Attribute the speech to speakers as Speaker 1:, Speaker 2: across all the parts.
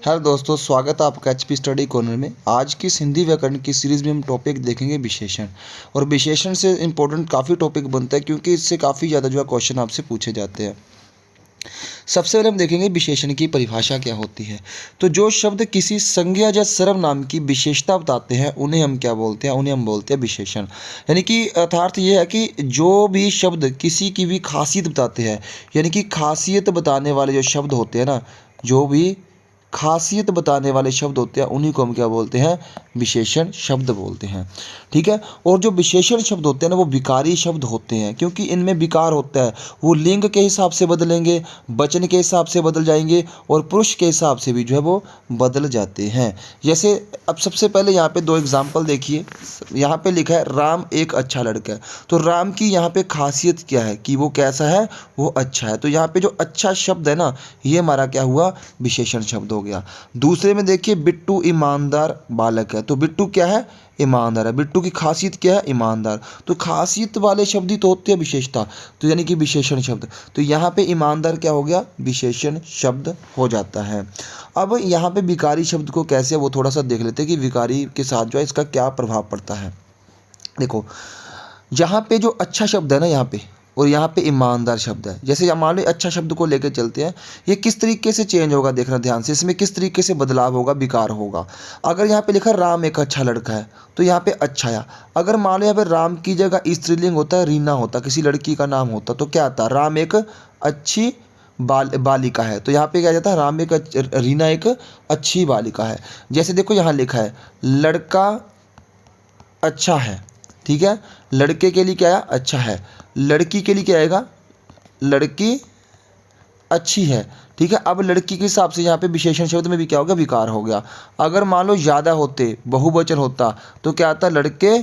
Speaker 1: Hello दोस्तों, स्वागत है आपका एचपी स्टडी कॉर्नर में। आज की इस हिंदी व्याकरण की सीरीज़ में हम टॉपिक देखेंगे विशेषण। और विशेषण से इम्पोर्टेंट काफ़ी टॉपिक बनता है क्योंकि इससे काफ़ी ज़्यादा जो है क्वेश्चन आपसे पूछे जाते हैं। सबसे पहले हम देखेंगे विशेषण की परिभाषा क्या होती है। तो जो शब्द किसी संज्ञा या सर्वनाम की विशेषता बताते हैं उन्हें हम क्या बोलते हैं, उन्हें हम बोलते हैं विशेषण। यानी कि अर्थात ये है कि जो भी शब्द किसी की भी खासियत बताते हैं, यानी कि खासियत बताने वाले जो शब्द होते हैं ना, जो भी खासियत बताने वाले शब्द होते हैं उन्हीं को हम क्या बोलते हैं, विशेषण शब्द बोलते हैं। ठीक है। और जो विशेषण शब्द होते हैं ना वो विकारी शब्द होते हैं, क्योंकि इनमें विकार होता है। वो लिंग के हिसाब से बदलेंगे, वचन के हिसाब से बदल जाएंगे और पुरुष के हिसाब से भी जो है वो बदल जाते हैं। जैसे अब सबसे पहले यहाँ पे दो एग्जाम्पल देखिए। यहाँ पे लिखा है राम एक अच्छा लड़का है। तो राम की यहाँ पे खासियत क्या है कि वो कैसा है, वो अच्छा है। तो यहाँ पे जो अच्छा शब्द है ना, ये हमारा क्या हुआ, विशेषण शब्द हो गया। दूसरे में देखिए बिट्टू ईमानदार बालक है। तो बिट्टू क्या है, ईमानदार है। बिट्टू की खासियत क्या है, ईमानदार। तो खासियत वाले शब्द ही तो होते हैं विशेषता, तो यानी कि विशेषण शब्द। तो यहाँ पे ईमानदार क्या हो गया, विशेषण शब्द हो जाता है। अब यहाँ पे विकारी शब्द को कैसे, वो थोड़ा सा देख लेते हैं कि विकारी के साथ जो है इसका क्या प्रभाव पड़ता है। देखो, यहाँ पे जो अच्छा शब्द है ना यहाँ पे, और यहाँ पे ईमानदार शब्द है। जैसे मान लो अच्छा शब्द को लेकर चलते हैं, ये किस तरीके से चेंज होगा देखना ध्यान से, इसमें किस तरीके से बदलाव होगा, विकार होगा। अगर यहाँ पे लिखा राम एक अच्छा लड़का है तो यहाँ पे अच्छा आया। अगर मान लो यहाँ पे राम की जगह स्त्रीलिंग होता है, रीना होता, किसी लड़की का नाम होता, तो क्या आता, राम एक अच्छी बालिका है। तो यहाँ पे क्या जाता है, राम एक रीना एक अच्छी बालिका है। जैसे देखो यहाँ लिखा है लड़का अच्छा है। ठीक है, लड़के के लिए क्या है, अच्छा है। लड़की के लिए क्या आएगा, लड़की अच्छी है। ठीक है। अब लड़की के हिसाब से यहाँ पे विशेषण शब्द में भी क्या हो गया, विकार हो गया। अगर मान लो ज़्यादा होते, बहुवचन होता, तो क्या आता, लड़के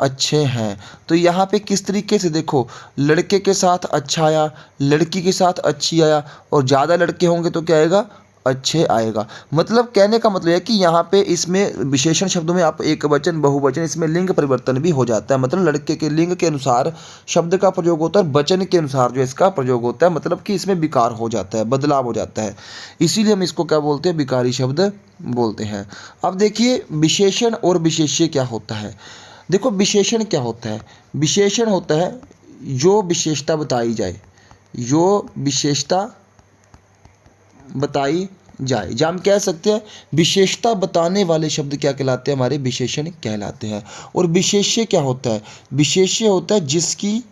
Speaker 1: अच्छे हैं। तो यहाँ पे किस तरीके से देखो, लड़के के साथ अच्छा आया, लड़की के साथ अच्छी आया, और ज़्यादा लड़के होंगे तो क्या आएगा, अच्छे आएगा। मतलब कहने का मतलब है कि यहाँ पे इसमें विशेषण शब्दों में आप एक वचन बहुवचन, इसमें लिंग परिवर्तन भी हो जाता है। मतलब लड़के के लिंग के अनुसार शब्द का प्रयोग होता है, वचन के अनुसार जो इसका प्रयोग होता है, मतलब कि इसमें विकार हो जाता है, बदलाव हो जाता है। इसीलिए हम इसको क्या बोलते हैं, विकारी शब्द बोलते हैं। अब देखिए विशेषण और विशेष्य क्या होता है। देखो विशेषण क्या होता है, विशेषण होता है जो विशेषता बताई जाए, जो विशेषता बताई जाए, या हम कह सकते हैं विशेषता बताने वाले शब्द क्या कहलाते हैं, हमारे विशेषण कहलाते हैं। और विशेष्य क्या होता है, विशेष्य होता है जिसकी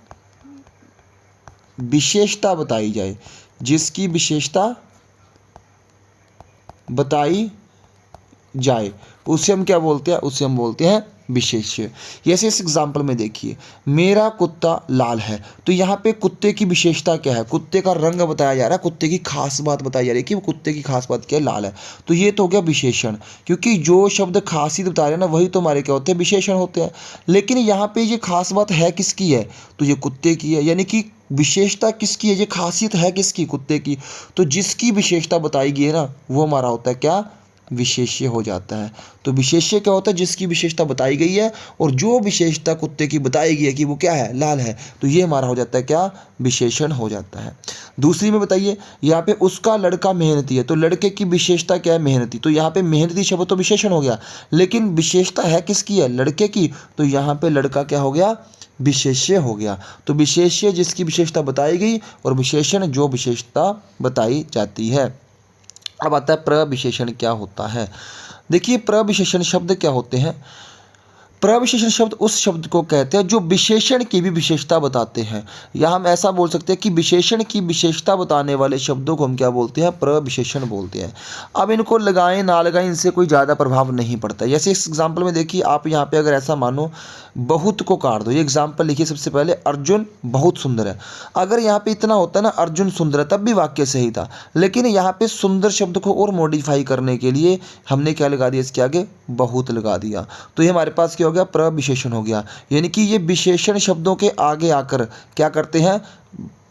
Speaker 1: विशेषता बताई जाए, जिसकी विशेषता बताई जाए उसे हम क्या बोलते हैं, उसे हम बोलते हैं विशेष्य। जैसे इस एग्जाम्पल में देखिए मेरा कुत्ता लाल है। तो यहाँ पे कुत्ते की विशेषता क्या है, कुत्ते का रंग बताया जा रहा है, कुत्ते की खास बात बताई जा रही है कि वो कुत्ते की खास बात क्या है, लाल है। तो ये तो हो गया विशेषण, क्योंकि जो शब्द खासियत बता रहे हैं ना वही तो हमारे क्या होते हैं, विशेषण होते हैं। लेकिन यहाँ पे ये खास बात है किसकी है, तो ये कुत्ते की है। यानी कि विशेषता किसकी है, ये खासियत है किसकी, कुत्ते की। तो जिसकी विशेषता बताई गई है ना वो हमारा होता है क्या, विशेष्य हो जाता है। तो विशेष्य क्या होता है, जिसकी विशेषता बताई गई है, और जो विशेषता कुत्ते की बताई गई है कि वो क्या है, लाल है, तो ये हमारा हो जाता है क्या, विशेषण हो जाता है। दूसरी में बताइए, यहाँ पे उसका लड़का मेहनती है। तो लड़के की विशेषता क्या है, मेहनती। तो यहाँ पे मेहनती शब्द तो विशेषण हो गया, लेकिन विशेषता है किसकी है, लड़के की। तो यहाँ पे लड़का क्या हो गया, विशेष्य हो गया। तो विशेष्य जिसकी विशेषता बताई गई, और विशेषण जो विशेषता बताई जाती है। अब आता है प्रविशेषण क्या होता है। देखिए प्रविशेषण शब्द क्या होते हैं। प्रविशेषण शब्द उस शब्द को कहते हैं जो विशेषण की भी विशेषता बताते हैं, या हम ऐसा बोल सकते हैं कि विशेषण की विशेषता बताने वाले शब्दों को हम क्या बोलते हैं, प्रविशेषण बोलते हैं। अब इनको लगाएं ना लगाएं इनसे कोई ज़्यादा प्रभाव नहीं पड़ता। जैसे इस एग्जाम्पल में देखिए, आप यहाँ पे अगर ऐसा मानो बहुत को काट दो, ये एग्जाम्पल लिखिए सबसे पहले, अर्जुन बहुत सुंदर है। अगर यहाँ पे इतना होता ना अर्जुन सुंदर है, तब भी वाक्य सही था। लेकिन यहाँ पे सुंदर शब्द को और मॉडिफाई करने के लिए हमने क्या लगा दिया, इसके आगे बहुत लगा दिया। तो ये हमारे पास क्या हो गया, प्रविशेषण हो गया। यानी कि ये विशेषण शब्दों के आगे आकर क्या करते हैं,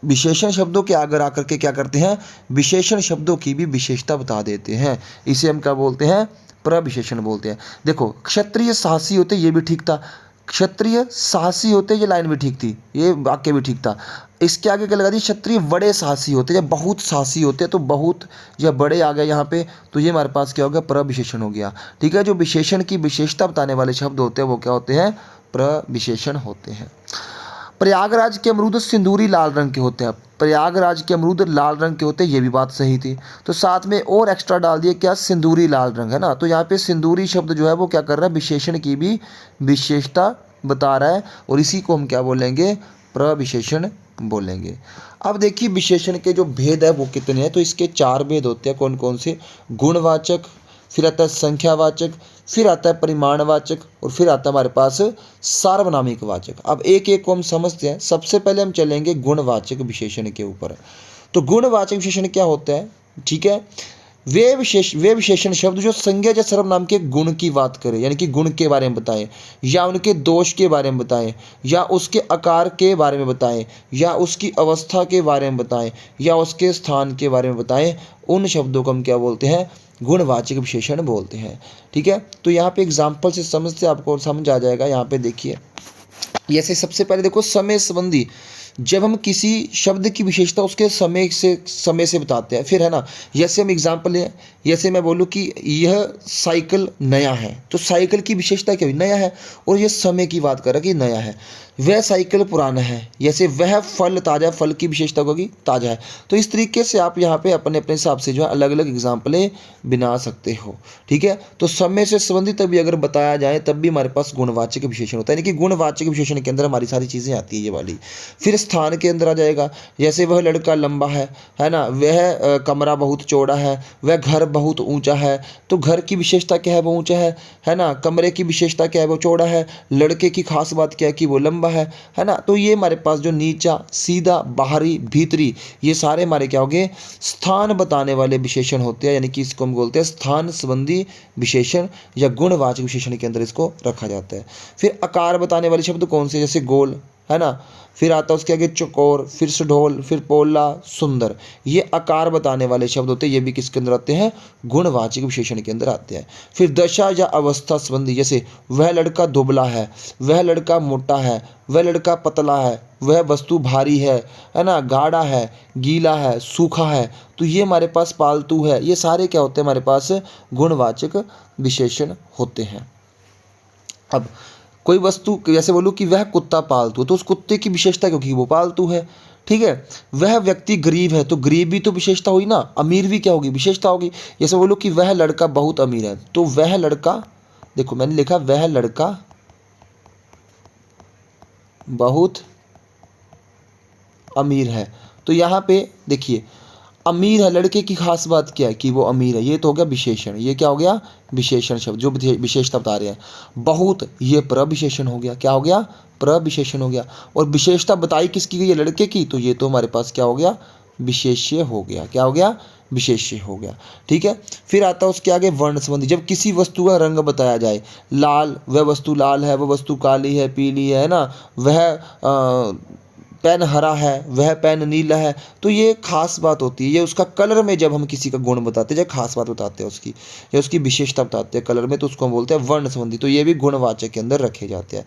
Speaker 1: विशेषण शब्दों के आगे आकर के क्या करते हैं, विशेषण शब्दों की भी विशेषता बता देते हैं। इसे हम क्या बोलते हैं, प्रविशेषण बोलते हैं। देखो क्षत्रिय साहसी होते, ये भी ठीक था। क्षत्रिय साहसी होते, ये लाइन भी ठीक थी, ये वाक्य भी ठीक था। इसके आगे क्या लगा दी, क्षत्रिय बड़े साहसी होते या बहुत साहसी होते, तो बहुत या बड़े आ गए यहाँ पे, तो ये हमारे पास क्या हो गया, प्रविशेषण हो गया। ठीक है, जो विशेषण की विशेषता बताने वाले शब्द होते हैं वो क्या होते हैं, प्रविशेषण होते हैं। प्रयागराज के अमरूद सिंदूरी लाल रंग के होते हैं। प्रयागराज के अमरूद लाल रंग के होते हैं, ये भी बात सही थी। तो साथ में और एक्स्ट्रा डाल दिए क्या, सिंदूरी लाल रंग, है ना। तो यहाँ पे सिंदूरी शब्द जो है वो क्या कर रहा है, विशेषण की भी विशेषता बता रहा है, और इसी को हम क्या बोलेंगे, प्रविशेषण बोलेंगे। अब देखिए विशेषण के जो भेद है वो कितने हैं, तो इसके 4 भेद होते हैं। कौन कौन से, गुणवाचक, फिर आता है संख्यावाचक, फिर आता है परिमाणवाचक, और फिर आता है हमारे पास सार्वनामिक वाचक। अब एक एक को हम समझते हैं। सबसे पहले हम चलेंगे गुणवाचक विशेषण के ऊपर। तो गुणवाचक विशेषण क्या होता है, ठीक है, वे विशेषण शब्द जो संज्ञा या सर्वनाम के गुण की बात करें, यानी कि गुण के बारे में बताएं, या उनके दोष के बारे में बताएं, या उसके आकार के बारे में बताएं, या उसकी अवस्था के बारे में बताएं, या उसके स्थान के बारे में बताएं, उन शब्दों को हम क्या बोलते हैं, गुणवाचक विशेषण बोलते हैं। ठीक है, तो यहाँ पे एग्जाम्पल से समझते आपको समझ आ जाएगा। यहाँ पे देखिए, जैसे सबसे पहले देखो समय संबंधी, जब हम किसी शब्द की विशेषता उसके समय से बताते हैं, फिर है ना, जैसे हम एग्जाम्पल लें, जैसे मैं बोलूँ कि यह साइकिल नया है, तो साइकिल की विशेषता क्या हुई, नया है, और ये समय की बात कर रहा है कि नया है। वह साइकिल पुराना है, जैसे वह फल ताज़ा, फल की विशेषता होगी ताज़ा है। तो इस तरीके से आप यहाँ पे अपने अपने हिसाब से जो है अलग अलग एग्जाम्पलें बना सकते हो। ठीक है, तो समय से संबंधित तभी अगर बताया जाए तब भी हमारे पास गुणवाचक विशेषण होता है, यानी कि गुणवाचक विशेषण के अंदर हमारी सारी चीज़ें आती है ये वाली। फिर स्थान के अंदर आ जाएगा, जैसे वह लड़का लंबा है ना, वह कमरा बहुत चौड़ा है, वह घर बहुत ऊंचा है, तो घर की विशेषता क्या है, वो ऊंचा है ना, कमरे की विशेषता क्या है, वो चौड़ा है, लड़के की खास बात क्या है कि वो लंबा है ना। तो ये हमारे पास जो नीचा, सीधा, बाहरी, भीतरी, ये सारे हमारे क्या हो गए, स्थान बताने वाले विशेषण होते हैं, यानी कि इसको हम बोलते हैं स्थान संबंधी विशेषण या गुणवाचक विशेषण के अंदर इसको रखा जाता है। फिर आकार बताने वाले शब्द कौन से, जैसे गोल, है ना, फिर आता है उसके आगे चौकोर, फिर सुडौल, फिर पोला, सुंदर, ये आकार बताने वाले शब्द होते हैं, ये भी किसके अंदर आते हैं, गुणवाचक विशेषण के अंदर आते हैं। फिर दशा या अवस्था संबंधी, जैसे वह लड़का दुबला है, वह लड़का मोटा है, वह लड़का पतला है, वह वस्तु भारी है ना, गाढ़ा है, गीला है, सूखा है, तो ये हमारे पास पालतू है, ये सारे क्या होते हैं, हमारे पास गुणवाचक विशेषण होते हैं। अब कोई वस्तु, जैसे बोलूँ कि वह कुत्ता पालतू है, तो उस कुत्ते की विशेषता क्योंकि वो पालतू है। ठीक है, वह व्यक्ति गरीब है, तो गरीब भी तो विशेषता हुई ना, अमीर भी क्या होगी, विशेषता होगी। जैसे बोलूँ कि वह लड़का बहुत अमीर है, तो वह लड़का, देखो मैंने लिखा वह लड़का बहुत अमीर है, तो यहाँ पे देखिए अमीर है, लड़के की खास बात क्या है कि वो अमीर है, ये तो हो गया विशेषण, ये क्या हो गया, विशेषण शब्द जो विशेषता बता रहे हैं। बहुत, ये प्रविशेषण हो गया, क्या हो गया, प्रविशेषण हो गया। और विशेषता बताई किसकी गई है, लड़के की, तो ये तो हमारे पास क्या हो गया, विशेष्य हो गया, क्या हो गया, विशेष्य हो गया। ठीक है, फिर आता है उसके आगे वर्ण संबंधी, जब किसी वस्तु का रंग बताया जाए, लाल, वह वस्तु लाल है, वह वस्तु काली है, पीली है ना, वह पेन हरा है, वह पेन नीला है, तो ये खास बात होती है, ये उसका कलर में जब हम किसी का गुण बताते हैं, जब खास बात बताते हैं उसकी, या उसकी विशेषता बताते हैं कलर में, तो उसको हम बोलते हैं वर्ण संबंधी, तो ये भी गुणवाचक के अंदर रखे जाते हैं।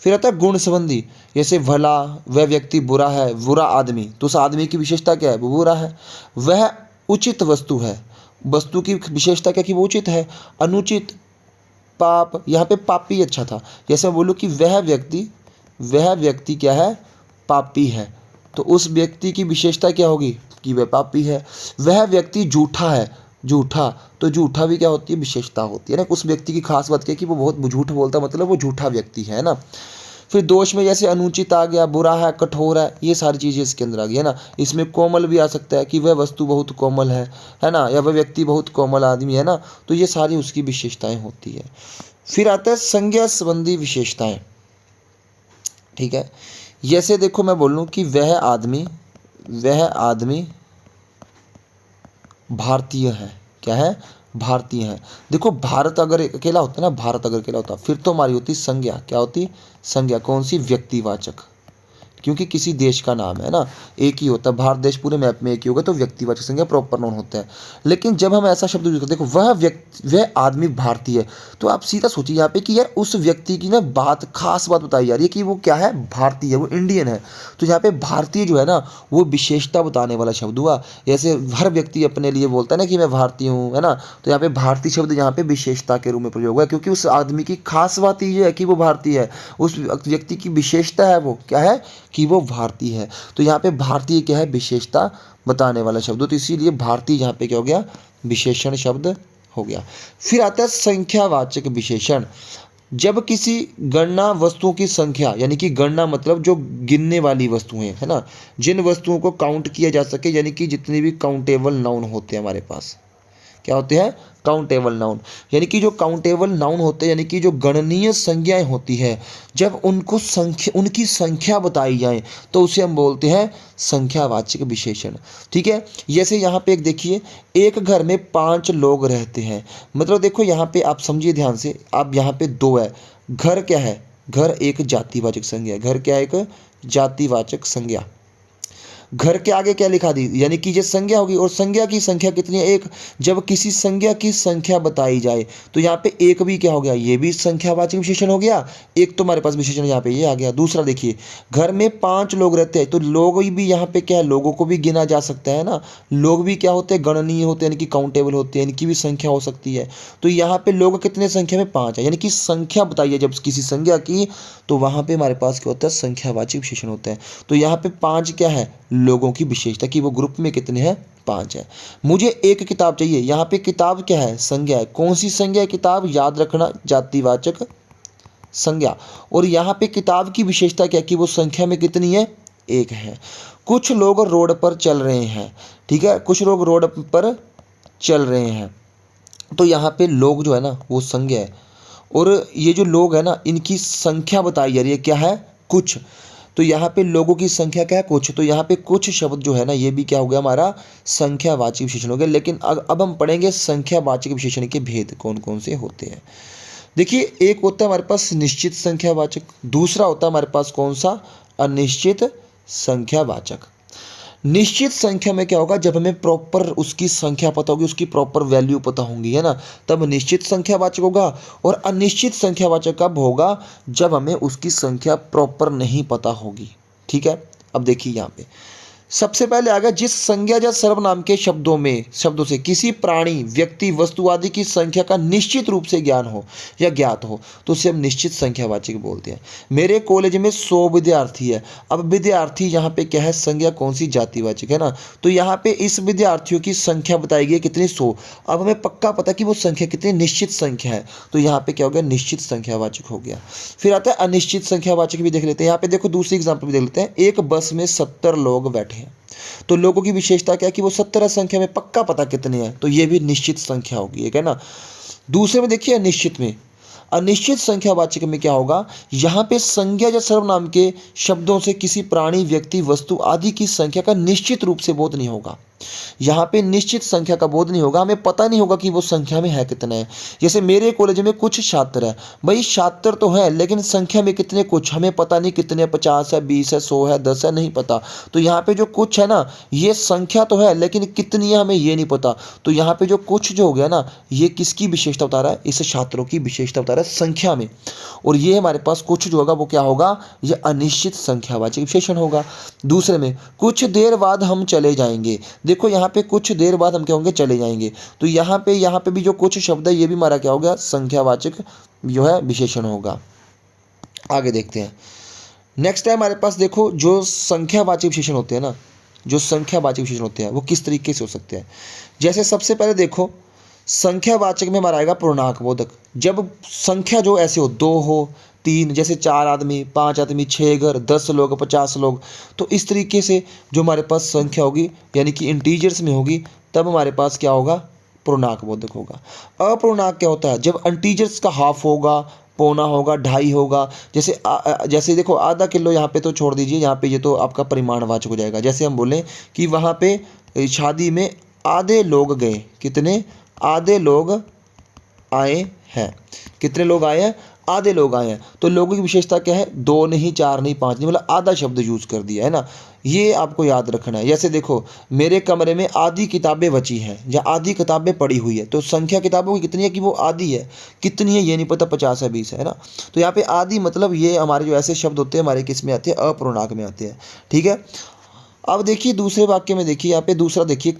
Speaker 1: फिर आता है गुण संबंधी, जैसे भला, वह व्यक्ति बुरा है, बुरा आदमी, तो उस आदमी की विशेषता क्या है, वो बुरा है। वह उचित वस्तु है, वस्तु की विशेषता क्या कि वो उचित है। अनुचित, पाप, यहाँ पे पापी अच्छा था, जैसे मैं बोलूँ कि वह व्यक्ति क्या है, पापी है, तो उस व्यक्ति की विशेषता क्या होगी कि वह पापी है। वह व्यक्ति झूठा है, झूठा, तो झूठा भी क्या होती है, विशेषता होती है ना, उस व्यक्ति की खास बात क्या है कि वो बहुत झूठ बोलता है, मतलब वो झूठा व्यक्ति है ना। फिर दोष में जैसे अनुचित आ गया, बुरा है, कठोर है, ये सारी चीज़ें इसके अंदर आ गई है ना। इसमें कोमल भी आ सकता है कि वह वस्तु बहुत कोमल है ना, या वह व्यक्ति बहुत कोमल आदमी है ना, तो ये सारी उसकी विशेषताएं होती है। फिर आता है संज्ञा संबंधी विशेषताएं। ठीक है, जैसे देखो मैं बोल लूँ कि वह आदमी भारतीय है, क्या है, भारतीय है। देखो भारत अगर अकेला होता ना, भारत अगर अकेला होता, फिर तो हमारी होती संज्ञा, क्या होती, संज्ञा, कौन सी, व्यक्तिवाचक। क्योंकि किसी देश का नाम है ना, एक ही होता है, भारत देश पूरे मैप में एक ही होगा तो व्यक्तिवाचक संज्ञा प्रॉपर नाउन होता है। लेकिन जब हम ऐसा शब्द यूज करते हैं, देखो वह आदमी भारतीय है, तो आप सीधा सोचिए यहाँ पे कि यार उस व्यक्ति की ना बात, खास बात बताई जा रही है कि वो क्या है, भारतीय है, वो इंडियन है। तो यहाँ पे भारतीय जो है ना वो विशेषता बताने वाला शब्द हुआ। जैसे हर व्यक्ति अपने लिए बोलता है ना कि मैं भारतीय हूँ, है ना, तो यहाँ पे भारतीय शब्द यहाँ पे विशेषता के रूप में प्रयोग हुआ है, क्योंकि उस आदमी की खास बात ये है कि वो भारतीय है, उस व्यक्ति की विशेषता है, वो क्या है कि वो भारतीय है। तो यहाँ पे भारतीय क्या है, विशेषता बताने वाला शब्द, तो इसीलिए भारतीय यहाँ पे क्या हो गया, विशेषण शब्द हो गया। फिर आता है संख्यावाचक विशेषण। जब किसी गणना वस्तुओं की संख्या, यानी कि गणना मतलब जो गिनने वाली वस्तुएं है ना, जिन वस्तुओं को काउंट किया जा सके, यानी कि जितने भी काउंटेबल नाउन होते हैं हमारे पास, क्या होते हैं, काउंटेबल नाउन, यानी कि जो काउंटेबल नाउन होते हैं, यानी कि जो गणनीय संज्ञाएं होती है, जब उनकी संख्या बताई जाए तो उसे हम बोलते हैं संख्यावाचक विशेषण। ठीक है, जैसे यहाँ पे एक देखिए, एक घर में 5 लोग रहते हैं, मतलब देखो यहाँ पे आप समझिए ध्यान से, आप यहाँ पे 2 है, घर क्या है, घर एक जातिवाचक संज्ञा है, घर क्या है, एक जातिवाचक संज्ञा। घर के आगे क्या लिखा दी, यानी कि ये संज्ञा होगी, और संज्ञा की संख्या कितनी है, एक। जब किसी संज्ञा की संख्या बताई जाए तो यहाँ पे एक भी क्या हो गया, ये भी संख्यावाचक विशेषण हो गया, एक तो हमारे पास विशेषण यहाँ पे ये आ गया। दूसरा देखिए, घर में 5 लोग रहते हैं, तो लोग भी यहाँ पे क्या है, लोगों को भी गिना जा सकता है ना, लोग भी क्या होते हैं, गणनीय होते हैं, यानी कि काउंटेबल होते हैं, इनकी भी संख्या हो सकती है। तो यहाँ पे लोग कितने संख्या में, 5 है, यानी कि संख्या बताइए जब किसी संज्ञा की, तो वहाँ पे हमारे पास क्या होता है, संख्यावाचक विशेषण होता है। तो यहाँ पे 5 क्या है, लोगों की विशेषता कि वो ग्रुप में कितने हैं, 5 है। मुझे एक किताब चाहिए, यहाँ पे किताब क्या है, संज्ञा है, कौन सी संज्ञा है, किताब, याद रखना जातिवाचक संज्ञा। और यहाँ पे किताब की विशेषता क्या है कि वो संख्या में कितनी है, 1 है। कुछ लोग रोड पर चल रहे हैं, ठीक है, कुछ लोग रोड पर चल रहे हैं, तो यहाँ पे लोग जो है ना वो संज्ञा है, और ये जो लोग है ना इनकी संख्या बताई जा रही है, क्या है, कुछ। तो यहाँ पे लोगों की संख्या क्या है, कुछ, तो यहाँ पे कुछ शब्द जो है ना ये भी क्या हो गया, हमारा संख्यावाचक विशेषण हो गया। लेकिन अब हम पढ़ेंगे संख्यावाचक विशेषण के भेद कौन कौन से होते हैं। देखिए, एक होता है हमारे पास निश्चित संख्यावाचक, दूसरा होता है हमारे पास कौन सा, अनिश्चित संख्यावाचक। निश्चित संख्या में क्या होगा, जब हमें प्रॉपर उसकी संख्या पता होगी, उसकी प्रॉपर वैल्यू पता होंगी, है ना, तब निश्चित संख्यावाचक होगा। और अनिश्चित संख्यावाचक कब होगा, जब हमें उसकी संख्या प्रॉपर नहीं पता होगी। ठीक है, अब देखिए यहाँ पे सबसे पहले आ गया, जिस संज्ञा या सर्वनाम के शब्दों से किसी प्राणी, व्यक्ति, वस्तु आदि की संख्या का निश्चित रूप से ज्ञान हो या ज्ञात हो, तो उसे हम निश्चित संख्यावाचक बोलते हैं। मेरे कॉलेज में 100 विद्यार्थी है, अब विद्यार्थी यहाँ पे क्या है, संज्ञा कौन सी, जातिवाचक, है ना, तो यहाँ पे इस विद्यार्थियों की संख्या बताई गई कितनी, 100। अब हमें पक्का पता कि वो संख्या कितनी, निश्चित संख्या है, तो यहाँ पे क्या हो गया, निश्चित संख्यावाचक हो गया। फिर आता है अनिश्चित संख्यावाचक भी देख लेते हैं। यहाँ पे देखो दूसरी एग्जाम्पल भी देख लेते हैं। एक बस में 70 लोग बैठे, तो लोगों की विशेषता क्या है कि वो 70 संख्या में, पक्का पता कितने हैं, तो ये भी निश्चित संख्या होगी, है ना। दूसरे में देखिए अनिश्चित में, अनिश्चित संख्यावाचक में क्या होगा, यहाँ पे संज्ञा या सर्वनाम के शब्दों से किसी प्राणी, व्यक्ति, वस्तु आदि की संख्या का निश्चित रूप से बोध नहीं होगा। यहाँ पे निश्चित संख्या का बोध नहीं होगा, हमें पता नहीं होगा कि वो संख्या में है कितने हैं। जैसे मेरे कॉलेज में कुछ छात्र है, भाई छात्र तो है लेकिन संख्या में कितने, कुछ, हमें पता नहीं कितने, 50 है, 20 है, 100 है, 10 है, नहीं पता। तो यहाँ पे जो कुछ है ना, ये संख्या तो है लेकिन कितनी है हमें ये नहीं पता। तो यहाँ पे जो कुछ जो हो गया ना, ये किसकी विशेषता बता रहा है, इस छात्रों की विशेषता बता रहा है संख्या में। और ये हमारे पास कुछ जो होगा वो क्या होगा, ये अनिश्चित संख्यावाचक विशेषण होगा। दूसरे में, कुछ देर बाद हम चले जाएंगे, देखो यहाँ पे कुछ देर बाद हम क्या होंगे, चले जाएंगे, तो यहाँ पे भी जो कुछ शब्द है ये भी हमारा क्या होगा, संख्यावाचक जो है विशेषण होगा। आगे देखते हैं। नेक्स्ट है हमारे पास, देखो जो संख्यावाचक विशेषण होते हैं ना, जो संख्यावाचक विशेषण होते हैं वो किस तरीके से हो सकते हैं। जैसे सबसे पहले देखो, संख्यावाचक में हमारा आएगा पूर्णांक बोधक। जब संख्या जो ऐसे हो, 2 हो, 3, जैसे 4 आदमी, 5 आदमी, 6 घर, 10 लोग, 50 लोग, तो इस तरीके से जो हमारे पास संख्या होगी, यानी कि इंटीजर्स में होगी, तब हमारे पास क्या होगा, पूर्णांक बोधक होगा। अपूर्णांक क्या होता है, जब इंटीजर्स का हाफ होगा, पौना होगा, ढाई होगा। जैसे देखो आधा किलो यहाँ पे तो छोड़ दीजिए, यहाँ पे ये तो आपका परिमाणवाचक हो जाएगा। जैसे हम बोलें कि वहाँ पे शादी में आधे लोग गए, कितने, आधे लोग आए हैं, कितने लोग आए हैं, आधे लोग आए हैं, तो लोगों की विशेषता क्या है, 2 नहीं, 4 नहीं, 5 नहीं, मतलब आधा शब्द यूज कर दिया है ना। ये आपको याद रखना है। जैसे देखो, मेरे कमरे में आधी किताबें बची हैं या आधी किताबें पड़ी हुई है, तो संख्या किताबों की कितनी है कि वो आधी है, कितनी है ये नहीं पता, 50 है, 20 है ना। तो यहाँ पे आधी मतलब ये हमारे जो ऐसे शब्द होते हैं हमारे किस में आते हैं, अपूर्णांक में आते हैं। ठीक है। अब देखिए दूसरे वाक्य में, देखिए यहाँ पे दूसरा देखिए,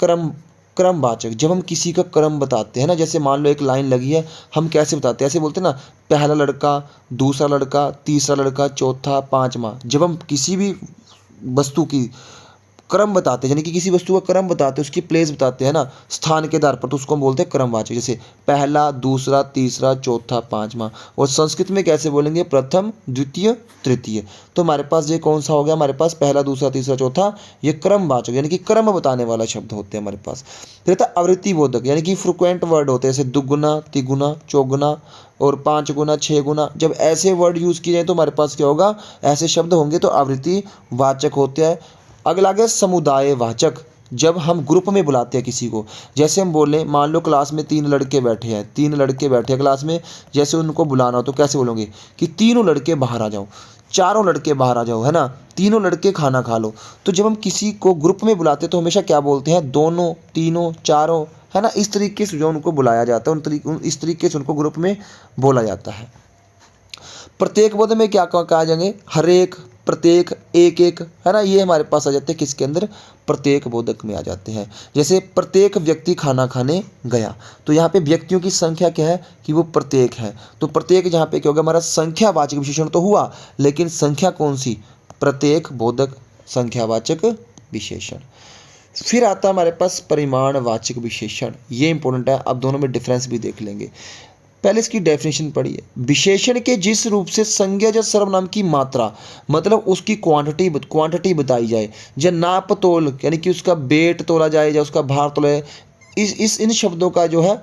Speaker 1: क्रमवाचक। जब हम किसी का क्रम बताते हैं ना, जैसे मान लो एक लाइन लगी है, हम कैसे बताते हैं, ऐसे बोलते हैं ना, पहला लड़का, दूसरा लड़का, तीसरा लड़का, चौथा, पांचवा। जब हम किसी भी वस्तु की क्रम बताते हैं, यानी कि किसी वस्तु का क्रम बताते हैं, उसकी प्लेस बताते हैं ना, स्थान के आधार पर, तो उसको हम बोलते हैं क्रमवाचक। जैसे पहला, दूसरा, तीसरा, चौथा, पांचवा। और संस्कृत में कैसे बोलेंगे, प्रथम, द्वितीय, तृतीय। तो हमारे पास ये कौन सा हो गया, हमारे पास पहला, दूसरा, तीसरा, चौथा, ये क्रमवाचक यानी कि क्रम बताने वाला शब्द होते हैं हमारे पास। फिर था आवृत्ति बोधक, यानी कि फ्रिक्वेंट वर्ड होते हैं, जैसे दुगुना, तिगुना, चौगुना और 5 गुना, 6 गुना। जब ऐसे वर्ड यूज़ किए जाए तो हमारे पास क्या होगा, ऐसे शब्द होंगे तो आवृत्ति वाचक होते हैं। अगला है समुदाय वाचक। जब हम ग्रुप में बुलाते हैं किसी को, जैसे हम बोल रहे, मान लो क्लास में 3 लड़के बैठे हैं, 3 लड़के बैठे हैं क्लास में, जैसे उनको बुलाना हो तो कैसे बोलोगे कि तीनों लड़के बाहर आ जाओ, चारों लड़के बाहर आ जाओ, है ना, तीनों लड़के खाना खा लो। तो जब हम किसी को ग्रुप में बुलाते हैं तो हमेशा क्या बोलते हैं, दोनों, तीनों, चारों, है ना। इस तरीके से जो उनको बुलाया जाता है, इस तरीके से उनको ग्रुप में बोला जाता है। प्रत्येक बोध में क्या कहा जाएंगे, हर एक, प्रत्येक, एक एक, है ना, ये हमारे पास आ जाते हैं किसके अंदर, प्रत्येक बोधक में आ जाते हैं। जैसे प्रत्येक व्यक्ति खाना खाने गया, तो यहाँ पे व्यक्तियों की संख्या क्या है कि वो प्रत्येक है, तो प्रत्येक यहाँ पे क्या होगा, हमारा संख्यावाचक विशेषण तो हुआ, लेकिन संख्या कौन सी, प्रत्येक बोधक संख्यावाचक विशेषण। फिर आता है हमारे पास परिमाणवाचक विशेषण, ये इंपॉर्टेंट है। अब दोनों में डिफरेंस भी देख लेंगे। पहले इसकी डेफिनेशन पढ़िए, विशेषण के जिस रूप से संज्ञा या सर्वनाम की मात्रा, मतलब उसकी क्वांटिटी बताई जाए, या नाप तोल यानी कि उसका वेट तोला जाए या उसका भार तोला जाए, इन शब्दों का जो है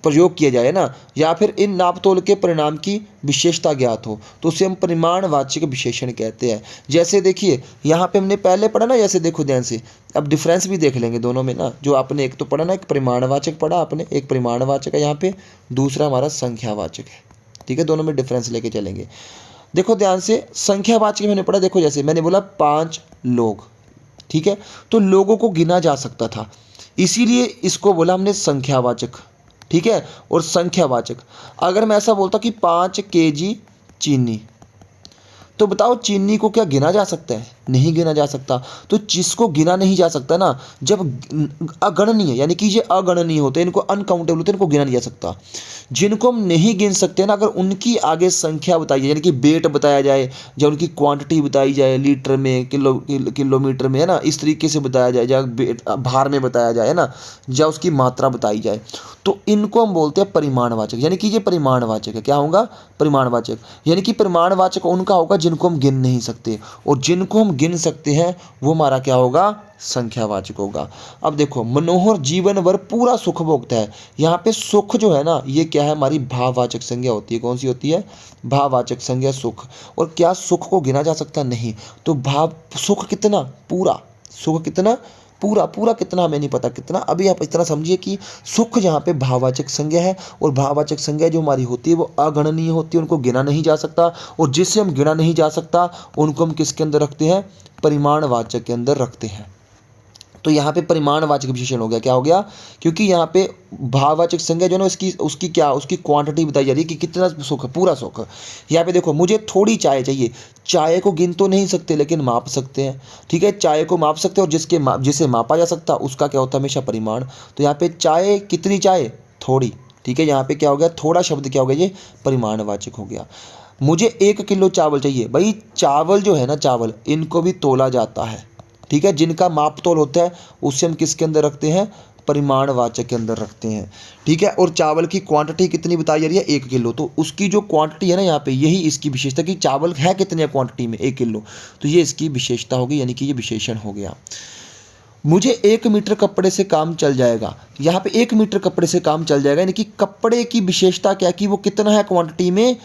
Speaker 1: प्रयोग किया जाए ना, या फिर इन नाप तोल के परिणाम की विशेषता ज्ञात हो, तो उसे हम परिमाणवाचक विशेषण कहते हैं। जैसे देखिए यहाँ पे हमने पहले पढ़ा ना, जैसे देखो ध्यान से, अब डिफरेंस भी देख लेंगे दोनों में ना। जो आपने एक तो पढ़ा ना, एक परिमाणवाचक पढ़ा आपने, एक परिमाणवाचक है यहाँ पे, दूसरा हमारा संख्यावाचक है। ठीक है, दोनों में डिफरेंस लेके चलेंगे। देखो ध्यान से, संख्यावाचक मैंने पढ़ा, देखो जैसे मैंने बोला 5 लोग, ठीक है, तो लोगों को गिना जा सकता था, इसीलिए इसको बोला हमने संख्यावाचक। ठीक है, और संख्यावाचक, अगर मैं ऐसा बोलता कि 5 केजी चीनी, तो बताओ चीनी को क्या गिना जा सकता है, नहीं गिना जा सकता। तो जिसको गिना नहीं जा सकता ना, जब अगणनीय यानी कि ये अगणनीय होते हैं, इनको अनकाउंटेबल होते हैं, इनको गिना नहीं जा सकता। जिनको हम नहीं गिन सकते ना, अगर उनकी आगे संख्या बताई जाए, यानी कि वेट बताया जाए, या उनकी क्वांटिटी बताई जाए, लीटर में, किलोमीटर में, है ना, इस तरीके से बताया जाए, या भार में बताया जाए, है ना, या उसकी मात्रा बताई जाए, तो इनको हम बोलते हैं परिमाणवाचक। यानी कि ये परिमाणवाचक है। क्या होगा, परिमाणवाचक, यानी कि परिमाणवाचक उनका होगा जिनको हम गिन नहीं सकते, और जिनको हम गिन सकते हैं वो हमारा क्या होगा, संख्यावाचक होगा। अब देखो, मनोहर जीवन भर पूरा सुख भोगता है। यहाँ पे सुख जो है ना, ये क्या है, हमारी भाववाचक संज्ञा होती है। कौन सी होती है, भाववाचक संज्ञा सुख। और क्या सुख को गिना जा सकता, नहीं। तो भाव सुख कितना, पूरा, सुख कितना, पूरा, पूरा कितना हमें नहीं पता कितना। अभी आप इतना समझिए कि सुख यहाँ पे भाववाचक संज्ञा है, और भाववाचक संज्ञा जो हमारी होती है वो अगणनीय होती है, उनको गिना नहीं जा सकता, और जिससे हम गिना नहीं जा सकता उनको हम किसके अंदर रखते हैं, परिमाणवाचक के अंदर रखते हैं। तो यहाँ पे परिमाणवाचक विशेषण हो गया। क्या हो गया, क्योंकि यहाँ पे भाववाचक संज्ञा जो है ना, उसकी क्वांटिटी बताई जा रही है कि कितना सुख, पूरा सुख। यहाँ पे देखो, मुझे थोड़ी चाय चाहिए, चाय को गिन तो नहीं सकते लेकिन माप सकते हैं। ठीक है, चाय को माप सकते हैं, और जिसे मापा जा सकता उसका क्या होता है, हमेशा परिमाण। तो यहाँ पे चाय, कितनी चाय, थोड़ी। ठीक है, यहाँ पे क्या हो गया, थोड़ा शब्द क्या हो गया, ये परिमाणवाचक हो गया। मुझे 1 किलो चावल चाहिए, भाई चावल जो है ना, चावल इनको भी तोला जाता है। ठीक है, जिनका माप तोल होता है उससे हम किसके अंदर रखते हैं, परिमाणवाचक के अंदर रखते हैं। ठीक है, और चावल की क्वांटिटी कितनी बताई जा रही है, 1 किलो, तो उसकी जो क्वांटिटी है ना यहाँ पे, यही इसकी विशेषता कि चावल है कितनी क्वांटिटी में, 1 किलो, तो ये इसकी विशेषता होगी, यानी कि ये विशेषण हो गया। मुझे 1 मीटर कपड़े से काम चल जाएगा, यहाँ पे 1 मीटर कपड़े से काम चल जाएगा, यानी कि कपड़े की विशेषता क्या कि वो कितना है क्वांटिटी में,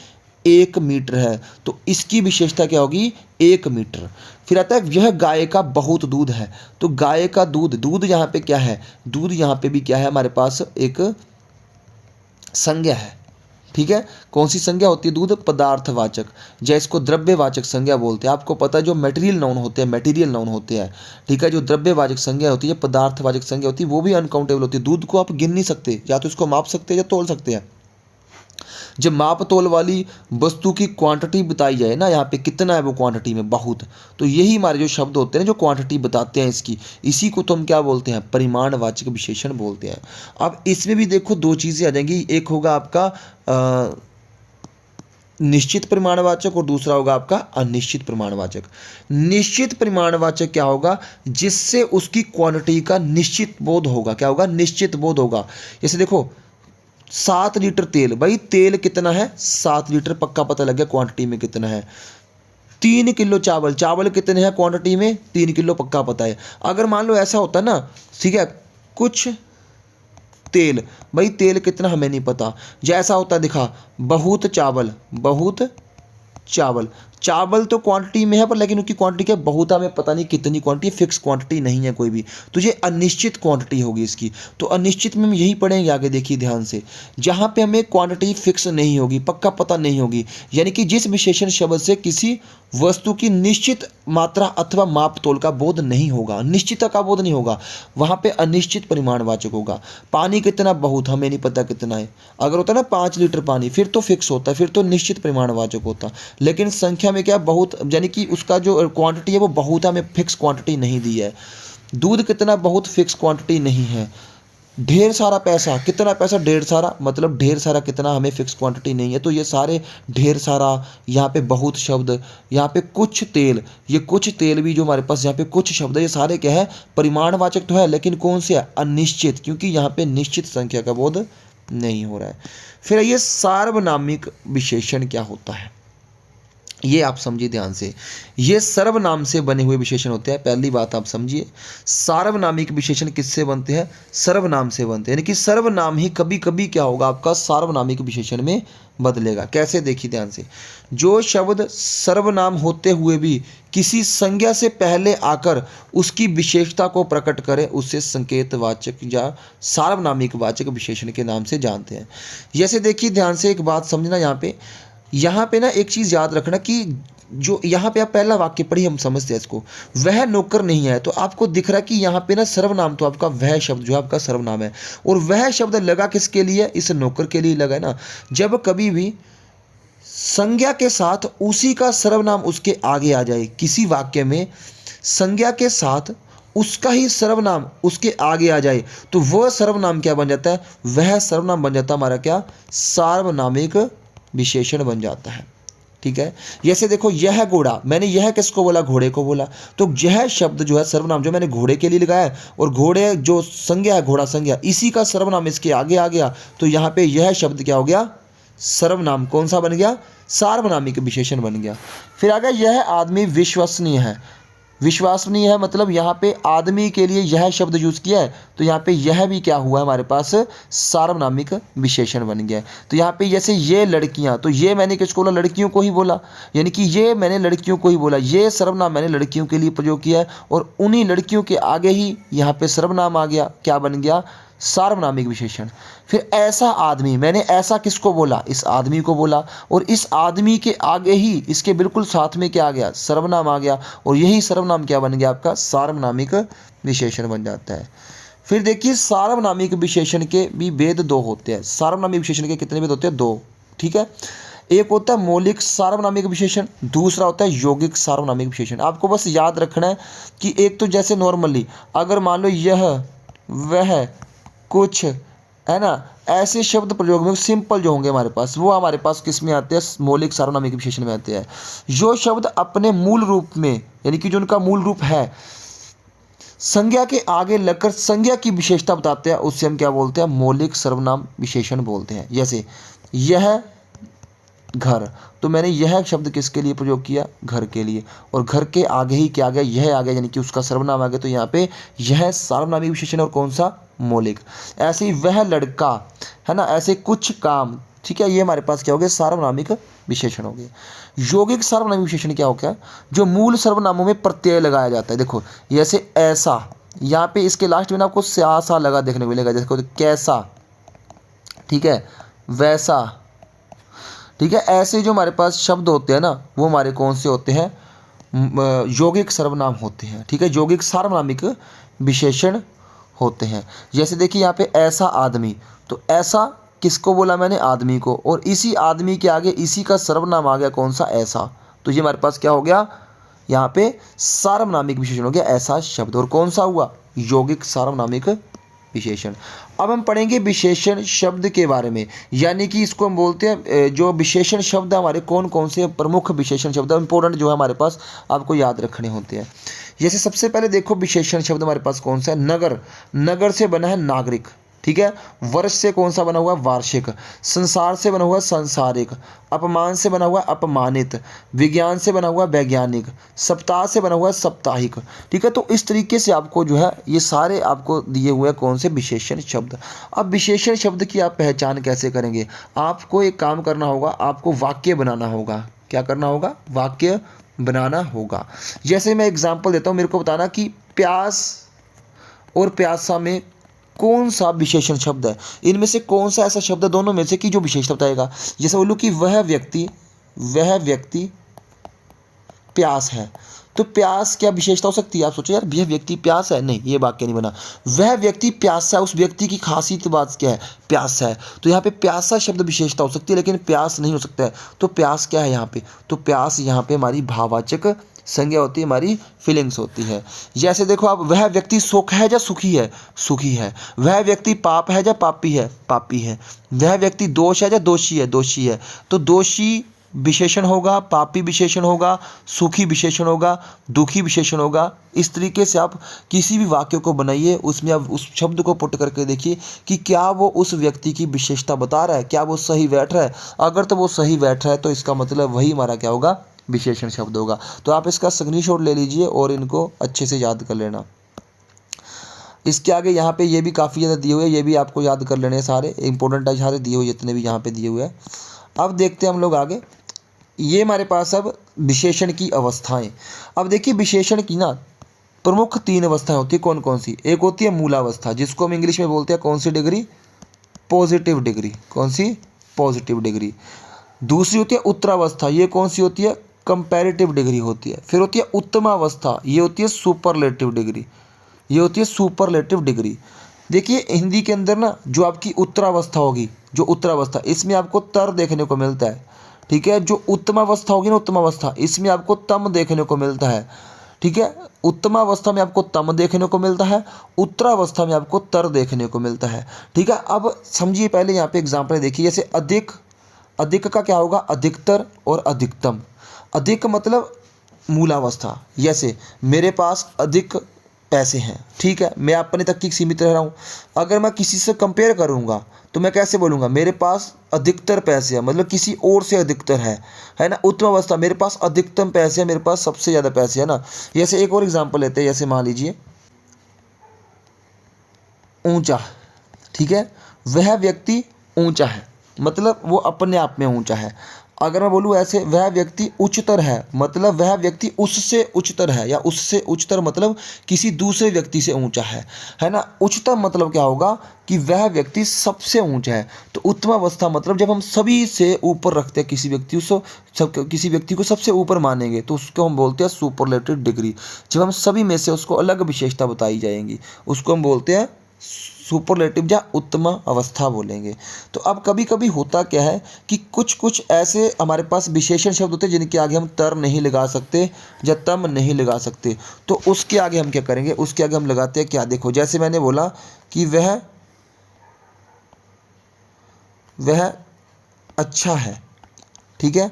Speaker 1: 1 मीटर है, तो इसकी विशेषता क्या होगी, 1 मीटर। फिर आता है यह गाय का बहुत दूध है, तो गाय का दूध यहाँ पे क्या है, दूध यहाँ पे भी क्या है, हमारे पास एक संज्ञा है। ठीक है, कौन सी संज्ञा होती है दूध? पदार्थवाचक, जैसे इसको द्रव्यवाचक संज्ञा बोलते हैं। आपको पता है जो मटेरियल नाउन होते हैं, मटेरियल नाउन होते हैं, ठीक है, जो द्रव्यवाचक संज्ञा होती है, पदार्थवाचक संज्ञा होती है, वो भी अनकाउंटेबल होती है। दूध को आप गिन नहीं सकते, या तो इसको माप सकते हैं या तोल सकते हैं। जब माप तोल वाली वस्तु की क्वांटिटी बताई जाए ना, यहाँ पे कितना है वो क्वांटिटी में, बहुत, तो यही हमारे जो शब्द होते हैं ना, जो क्वांटिटी बताते हैं इसकी, इसी को तो हम क्या बोलते हैं? परिमाणवाचक विशेषण बोलते हैं। अब इसमें भी देखो दो चीज़ें आ जाएंगी, एक होगा आपका निश्चित परिमाणवाचक और दूसरा होगा आपका अनिश्चित परिमाणवाचक। निश्चित परिमाणवाचक क्या होगा? जिससे उसकी क्वांटिटी का निश्चित बोध होगा। क्या होगा? निश्चित बोध होगा। जैसे देखो 7 लीटर तेल, भाई तेल कितना है? 7 लीटर, पक्का पता लग गया क्वांटिटी में कितना है। 3 किलो चावल, चावल कितने हैं क्वांटिटी में? 3 किलो, पक्का पता है। अगर मान लो ऐसा होता ना, ठीक है, कुछ तेल, भाई तेल कितना हमें नहीं पता, जैसा होता दिखा बहुत चावल, बहुत चावल, चावल तो क्वांटिटी में है पर लेकिन उसकी क्वांटिटी क्या? बहुत, हमें पता नहीं कितनी क्वांटिटी, फिक्स क्वांटिटी नहीं है कोई भी, तो ये अनिश्चित क्वांटिटी होगी इसकी। तो अनिश्चित में हम यही पढ़ेंगे आगे, देखिए ध्यान से, जहाँ पे हमें क्वांटिटी फिक्स नहीं होगी, पक्का पता नहीं होगी, यानी कि जिस विशेषण शब्द से किसी वस्तु की निश्चित मात्रा अथवा माप तोल का बोध नहीं होगा, निश्चितता का बोध नहीं होगा, वहाँ पे अनिश्चित परिमाणवाचक होगा। पानी कितना? बहुत, हमें नहीं पता कितना है। अगर होता ना 5 लीटर पानी, फिर तो फिक्स होता, फिर तो निश्चित परिमाणवाचक होता। लेकिन संख्या में क्या? बहुत, यानी कि उसका जो क्वांटिटी है वो बहुत है, हमें फिक्स क्वांटिटी नहीं दी है। दूध कितना? बहुत, फिक्स क्वांटिटी नहीं है। ढेर सारा पैसा, कितना पैसा? ढेर सारा, मतलब ढेर सारा कितना, हमें फिक्स क्वांटिटी नहीं है। तो ये सारे ढेर सारा, यहाँ पे बहुत शब्द, यहाँ पे कुछ तेल, ये कुछ तेल भी जो हमारे पास यहाँ पे कुछ शब्द है, ये सारे क्या है? परिमाणवाचक तो है, लेकिन कौन से है? अनिश्चित, क्योंकि यहाँ पे निश्चित संख्या का बोध नहीं हो रहा है। फिर ये सार्वनामिक विशेषण क्या होता है, ये आप समझिए ध्यान से। ये सर्वनाम से बने हुए विशेषण होते हैं। पहली बात आप समझिए, सार्वनामिक विशेषण किससे बनते हैं? सर्वनाम से बनते हैं, यानी कि सर्वनाम ही कभी कभी क्या होगा आपका? सार्वनामिक विशेषण में बदलेगा। कैसे? देखिए ध्यान से, जो शब्द सर्वनाम होते हुए भी किसी संज्ञा से पहले आकर उसकी विशेषता को प्रकट करे, उससे संकेतवाचक या सार्वनामिक वाचक विशेषण के नाम से जानते हैं। जैसे देखिए ध्यान से, एक बात समझना, यहाँ पे ना एक चीज़ याद रखना कि जो यहाँ पे आप पहला वाक्य पढ़ी, हम समझते हैं इसको, वह नौकर नहीं है, तो आपको दिख रहा है कि यहाँ पे ना सर्वनाम, तो आपका वह शब्द जो है आपका सर्वनाम है, और वह शब्द लगा किसके लिए? इस नौकर के लिए लगा है ना। जब कभी भी संज्ञा के साथ उसी का सर्वनाम उसके आगे आ जाए, किसी वाक्य में संज्ञा के साथ उसका ही सर्वनाम उसके आगे आ जाए, तो वह सर्वनाम क्या बन जाता है? वह सर्वनाम बन जाता है हमारा क्या? सार्वनामिक विशेषण बन जाता है। ठीक है, जैसे देखो यह घोड़ा, मैंने यह किसको बोला? घोड़े को बोला। तो यह शब्द जो है सर्वनाम जो मैंने घोड़े के लिए लगाया है, और घोड़े जो संज्ञा है, घोड़ा संज्ञा, इसी का सर्वनाम इसके आगे आ गया, तो यहाँ पे यह शब्द क्या हो गया? सर्वनाम। कौन सा बन गया? सार्वनामिक विशेषण बन गया। फिर आ गया यह आदमी विश्वसनीय है। विश्वसनीय है मतलब यहाँ पे आदमी के लिए यह शब्द यूज़ किया है, तो यहाँ पे यह भी क्या हुआ है हमारे पास? सार्वनामिक विशेषण बन गया है। तो यहाँ पे जैसे ये लड़कियाँ, तो ये मैंने किसको बोला? लड़कियों को ही बोला, यानी कि ये मैंने लड़कियों को ही बोला, ये सर्वनाम मैंने लड़कियों के लिए प्रयोग किया है, और उन्हीं लड़कियों के आगे ही यहाँ पे सर्वनाम आ गया, क्या बन गया? सार्वनामिक विशेषण। फिर ऐसा आदमी, मैंने ऐसा किसको बोला? इस आदमी को बोला, और इस आदमी के आगे ही इसके बिल्कुल साथ में क्या आ गया? सर्वनाम आ गया, और यही सर्वनाम क्या बन गया आपका? सार्वनामिक विशेषण बन जाता है। फिर देखिए सार्वनामिक विशेषण के भी भेद दो होते हैं। सार्वनामिक विशेषण के कितने भेद होते हैं? दो। ठीक है, एक होता है मौलिक सार्वनामिक विशेषण, दूसरा होता है यौगिक सार्वनामिक विशेषण। आपको बस याद रखना है कि एक तो जैसे नॉर्मली अगर मान लो यह, वह, कुछ, है ना, ऐसे शब्द प्रयोग में सिंपल जो होंगे हमारे पास, वो हमारे पास किस में आते हैं? मौलिक सार्वनामिक विशेषण में आते हैं। जो शब्द अपने मूल रूप में, यानी कि जो उनका मूल रूप है, संज्ञा के आगे लगकर संज्ञा की विशेषता बताते हैं, उससे हम क्या बोलते हैं? मौलिक सर्वनाम विशेषण बोलते हैं। जैसे यह घर, तो मैंने यह शब्द किसके लिए प्रयोग किया? घर के लिए, और घर के आगे ही क्या आ गया? यह आ गया, यानी कि उसका सर्वनाम आ गया, तो यहाँ पे यह सार्वनामिक विशेषण और कौन सा? मौलिक। ऐसे ही वह लड़का, है ना, ऐसे कुछ काम, ठीक है, ये हमारे पास क्या हो गया? सार्वनामिक विशेषण हो गए। यौगिक सार्वनामिक विशेषण क्या हो गया? जो मूल सर्वनामों में प्रत्यय लगाया जाता है। देखो जैसे ऐसा, यहाँ पे इसके लास्ट में ना आपको सा लगा देखने को मिलेगा, जैसे कैसा, ठीक है, वैसा, ठीक है। ऐसे जो हमारे पास शब्द होते हैं ना, वो हमारे कौन से होते हैं, यौगिक सर्वनाम होते हैं। ठीक है, यौगिक सार्वनामिक विशेषण होते हैं। जैसे देखिए यहाँ पे ऐसा आदमी, तो ऐसा किसको बोला मैंने, आदमी को, और इसी आदमी के आगे इसी का सर्वनाम आ गया कौन सा, ऐसा। तो ये हमारे पास क्या हो गया, यहाँ पे सार्वनामिक विशेषण हो गया ऐसा शब्द। और कौन सा हुआ, यौगिक सार्वनामिक विशेषण। अब हम पढ़ेंगे विशेषण शब्द के बारे में, यानी कि इसको हम बोलते हैं जो विशेषण शब्द हमारे कौन कौन से प्रमुख विशेषण शब्द इंपॉर्टेंट जो है हमारे पास आपको याद रखने होते हैं। जैसे सबसे पहले देखो विशेषण शब्द हमारे पास कौन सा है, नगर, नगर से बना है नागरिक। ठीक है, वर्ष से कौन सा बना हुआ, वार्षिक। संसार से बना हुआ सांसारिक। अपमान से बना हुआ अपमानित। विज्ञान से बना हुआ वैज्ञानिक। सप्ताह से बना हुआ साप्ताहिक। ठीक है, तो इस तरीके से आपको जो है ये सारे आपको दिए हुए कौन से विशेषण शब्द। अब विशेषण शब्द की आप पहचान कैसे करेंगे, आपको एक काम करना होगा, आपको वाक्य बनाना होगा। क्या करना होगा, वाक्य बनाना होगा। जैसे मैं एग्जाम्पल देता हूँ, मेरे को बताना कि प्यास और प्यासा में कौन सा विशेषण शब्द है, इनमें से कौन सा ऐसा शब्द है दोनों में से कि जो विशेषता बताएगा। जैसे बोलूँ कि वह व्यक्ति प्यास है, तो प्यास क्या विशेषता हो सकती है, आप सोचो यार यह व्यक्ति प्यास है, नहीं ये वाक्य नहीं बना। वह व्यक्ति प्यासा है, उस व्यक्ति की खासियत बात क्या है, प्यास है, तो यहाँ पे प्यासा शब्द विशेषता हो सकती है, लेकिन प्यास नहीं हो सकता है। तो प्यास क्या है यहाँ पे, तो प्यास यहाँ पे हमारी भाववाचक संज्ञा होती है, हमारी फीलिंग्स होती है। जैसे देखो आप, वह व्यक्ति सुख है या सुखी है, सुखी है। वह व्यक्ति पाप है या पापी है, पापी है। वह व्यक्ति दोष है या दोषी है, दोषी है। तो दोषी विशेषण होगा, पापी विशेषण होगा, सुखी विशेषण होगा, दुखी विशेषण होगा। इस तरीके से आप किसी भी वाक्य को बनाइए, उसमें आप उस शब्द को पुट करके देखिए कि क्या वो उस व्यक्ति की विशेषता बता रहा है, क्या वो सही बैठ रहा है। अगर तो वो सही बैठ रहा है तो इसका मतलब वही हमारा क्या होगा, विशेषण शब्द होगा। तो आप इसका स्क्रीनशॉट ले लीजिए और इनको अच्छे से याद कर लेना। इसके आगे यहाँ पे ये भी काफ़ी ज़्यादा दिए हुए हैं, ये भी आपको याद कर लेने सारे इंपॉर्टेंट है, सारे दिए हुए जितने भी यहाँ पे दिए हुए हैं। अब देखते हैं हम लोग आगे, ये हमारे पास अब विशेषण की अवस्थाएं। अब देखिए विशेषण की ना प्रमुख 3 अवस्थाएं होती है, कौन कौन सी। एक होती है मूलावस्था, जिसको हम इंग्लिश में बोलते हैं कौन सी डिग्री, पॉजिटिव डिग्री। कौन सी, पॉजिटिव डिग्री। दूसरी होती है उत्तरावस्था, ये कौन सी होती है, कंपैरेटिव डिग्री होती है। फिर होती है उत्तमावस्था, ये होती है सुपरलेटिव डिग्री, ये होती है सुपरलेटिव डिग्री। देखिए हिंदी के अंदर ना जो आपकी उत्तरावस्था होगी, जो उत्तरावस्था, इसमें आपको तर देखने को मिलता है। ठीक है, जो उत्तमावस्था होगी ना, उत्तमावस्था, इसमें आपको तम देखने को मिलता है। ठीक है, उत्तमावस्था में आपको तम देखने को मिलता है, उत्तरावस्था में आपको तर देखने को मिलता है। ठीक है, अब समझिए पहले यहाँ पे एग्जाम्पल देखिए, जैसे अधिक, अधिक का क्या होगा, अधिकतर और अधिकतम। अधिक मतलब मूलावस्था, जैसे मेरे पास अधिक पैसे हैं। ठीक है, मैं अपने तक की सीमित रह रहा हूँ। अगर मैं किसी से कंपेयर करूँगा तो मैं कैसे बोलूँगा, मेरे पास अधिकतर पैसे हैं, मतलब किसी और से अधिकतर है ना। उत्तम अवस्था, मेरे पास अधिकतम पैसे हैं, मेरे पास सबसे ज़्यादा पैसे है ना। जैसे एक और एग्जांपल लेते हैं, जैसे मान लीजिए ऊंचा। ठीक है, वह व्यक्ति ऊंचा है, मतलब वो अपने आप में ऊंचा है। अगर मैं बोलूँ ऐसे, वह व्यक्ति उच्चतर है, मतलब वह व्यक्ति उससे उच्चतर है, या उससे उच्चतर मतलब किसी दूसरे व्यक्ति से ऊंचा है ना। उच्चतर मतलब क्या होगा कि वह व्यक्ति सबसे ऊंचा है। तो उत्तम अवस्था मतलब जब हम सभी से ऊपर रखते हैं किसी व्यक्ति को, किसी व्यक्ति को सबसे ऊपर मानेंगे, तो उसको हम बोलते हैं सुपरलेटिव डिग्री। जब हम सभी में से उसको अलग विशेषता बताई जाएंगी, उसको हम बोलते हैं सुपरलेटिव या उत्तम अवस्था बोलेंगे। तो अब कभी कभी होता क्या है कि कुछ कुछ ऐसे हमारे पास विशेषण शब्द होते हैं जिनके आगे हम तर नहीं लगा सकते या तम नहीं लगा सकते। तो उसके आगे हम क्या करेंगे, उसके आगे हम लगाते हैं क्या, देखो जैसे मैंने बोला कि वह अच्छा है। ठीक है,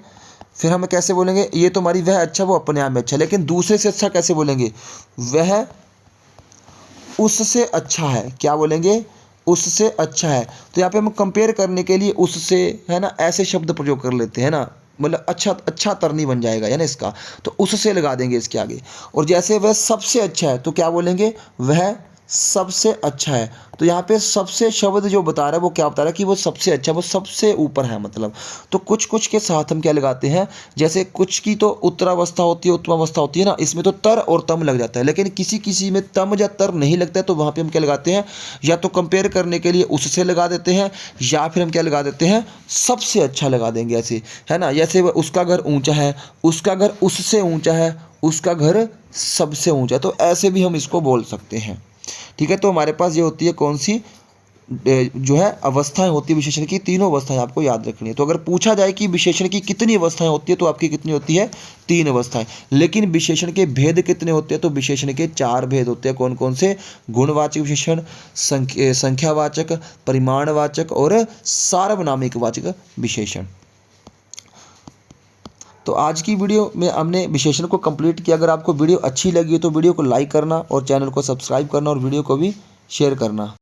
Speaker 1: फिर हम कैसे बोलेंगे, ये तो हमारी वह अच्छा, वो अपने आप में अच्छा, लेकिन दूसरे से अच्छा कैसे बोलेंगे, वह उससे अच्छा है। क्या बोलेंगे, उससे अच्छा है। तो यहाँ पे हम कंपेयर करने के लिए उससे, है ना, ऐसे शब्द प्रयोग कर लेते हैं ना, मतलब अच्छा तरनी बन जाएगा है ना इसका, तो उससे लगा देंगे इसके आगे। और जैसे वह सबसे अच्छा है तो क्या बोलेंगे, वह सबसे अच्छा है। तो यहाँ पे सबसे शब्द जो बता रहा है वो क्या बता रहा है कि वो सबसे अच्छा, वो सबसे ऊपर है मतलब। तो कुछ कुछ के साथ हम क्या लगाते हैं, जैसे कुछ की तो उत्तरावस्था होती है, उत्तमावस्था होती है ना, इसमें तो तर और तम लग जाता है, लेकिन किसी किसी में तम या तर नहीं लगता है, तो वहाँ पे हम क्या लगाते हैं, या तो कंपेयर करने के लिए उससे लगा देते हैं, या फिर हम क्या लगा देते हैं, सबसे अच्छा लगा देंगे ऐसे, है ना। जैसे उसका घर ऊंचा है, उसका घर उससे ऊंचा है, उसका घर सबसे ऊंचा है, तो ऐसे भी हम इसको बोल सकते हैं। ठीक है, तो हमारे पास ये होती है कौन सी जो है अवस्थाएं होती है विशेषण की, तीनों अवस्थाएं आपको याद रखनी है। तो अगर पूछा जाए कि विशेषण की कितनी अवस्थाएं होती है, तो आपकी कितनी होती है, 3 अवस्थाएं। लेकिन विशेषण के भेद कितने होते हैं, तो विशेषण के 4 भेद होते हैं। कौन कौन से, गुणवाचक विशेषण, संख्यावाचक, परिमाणवाचक और सार्वनामिक वाचक विशेषण। तो आज की वीडियो में हमने विशेषण को कंप्लीट किया। अगर आपको वीडियो अच्छी लगी हो तो वीडियो को लाइक करना और चैनल को सब्सक्राइब करना और वीडियो को भी शेयर करना।